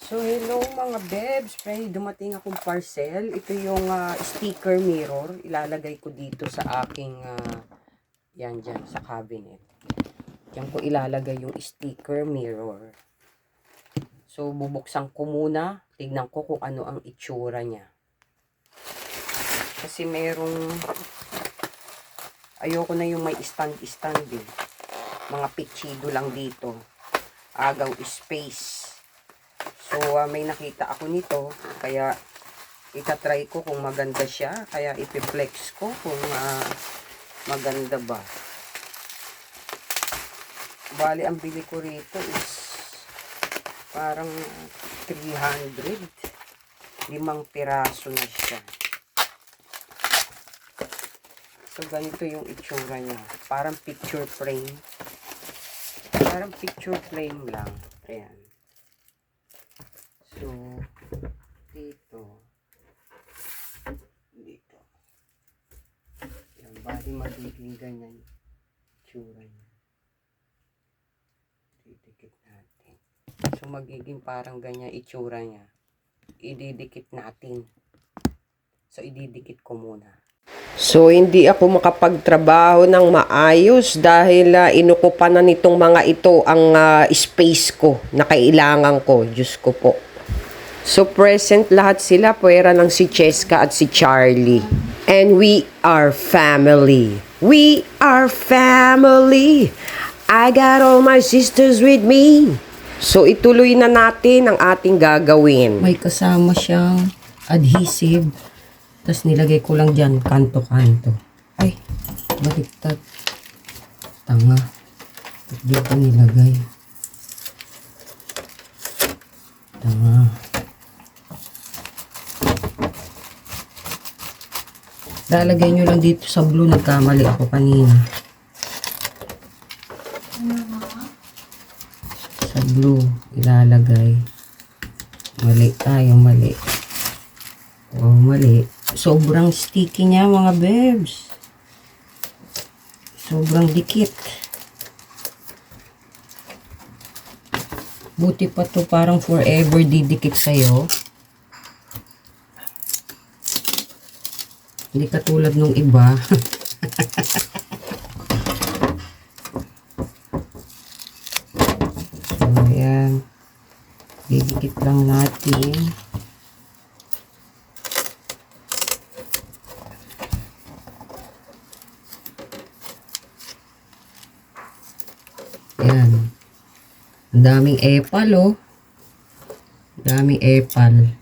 So, hello mga bebs. May dumating akong parcel. Ito yung sticker mirror. Ilalagay ko dito sa aking, yan dyan, sa cabinet. Diyan ko ilalagay yung sticker mirror. So, bubuksan ko muna. Tignan ko kung ano ang itsura niya. Kasi merong, ayoko na yung may stand eh. Mga pichido lang dito. Agaw space. So, may nakita ako nito, kaya itatry ko kung maganda siya, kaya ipiflex ko kung maganda ba. Bali, ang bili ko rito is parang 300. 5 piraso na siya. So, ganito yung itsura niya. Parang picture frame. Parang picture frame lang. Ayan. So, dito. Yan, bali magiging ganyan itsura niya. Didikit natin. So, magiging parang ganyan itsura niya. Ididikit natin. So, ididikit ko muna. So, hindi ako makapagtrabaho ng maayos dahil inukupan na nitong mga ito ang space ko na kailangan ko. Diyos ko po. So, present lahat sila. Pwera ng si Cheska at si Charlie. And we are family. We are family. I got all my sisters with me. So, ituloy na natin ang ating gagawin. May kasama siyang adhesive. Tapos nilagay ko lang dyan, kanto-kanto. Ay, baliktad. Tanga. Dito nilagay. Tanga. Lalagay nyo lang dito sa blue. Nagkamali ako kanina. Sa blue, ilalagay. Mali tayo, mali. Oh, mali. Sobrang sticky niya mga bebs. Sobrang dikit. Buti pa to, parang forever didikit sa'yo. Hindi katulad nung iba. So, ayan. Didikit lang natin. Ayan. Ang daming epal, oh. Daming epal.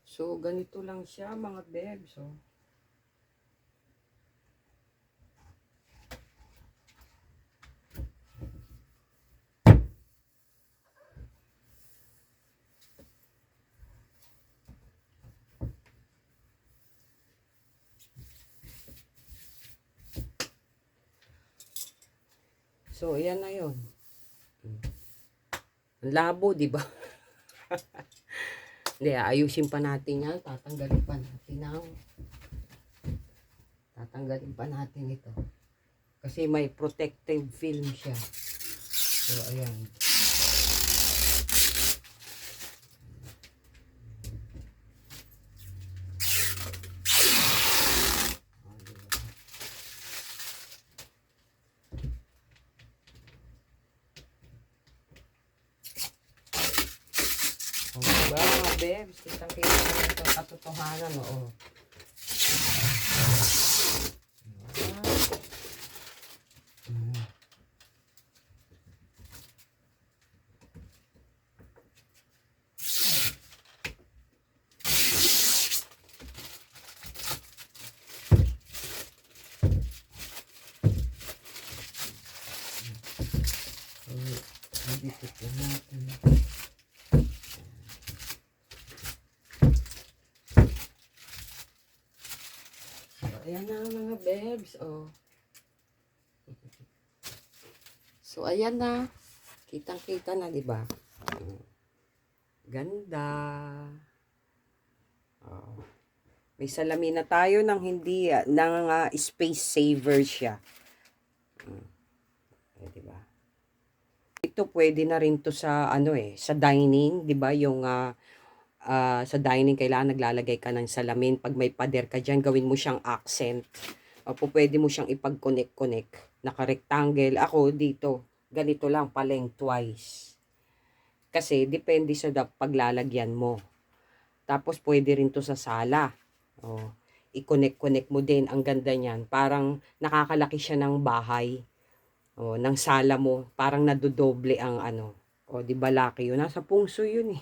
So, ganito lang siya, mga bebs, oh. So, ayan na yun. Ang labo, di ba? Hindi, ayusin pa natin yan. Tatanggalin pa natin ito. Kasi may protective film siya. So, ayan. O, diba mga bebs? Kitang-kita na ito katotohanan, oo. Didikit lang natin. Ayan na mga bebs, oh. So, ayan na. Kitang-kita na, di ba? Ganda. Oh. May salamin na tayo ng hindi, space saver siya. Di ba? Ito ito pwede na rin to sa ano sa dining, 'di ba? Yung sa dining kailangan naglalagay ka ng salamin. Pag may pader ka diyan, gawin mo siyang accent. O pwede mo siyang ipag-connect-connect. Naka-rectangle. Ako dito, ganito lang pa-lengthwise. Kasi depende sa paglalagyan mo. Tapos pwede rin to sa sala. Oh, i-connect-connect mo din. Ang ganda niyan. Parang nakakalaki siya ng bahay. Oh, ng sala mo. Parang nadodoble ang ano. O, di ba laki yun? Nasa pungso yun eh.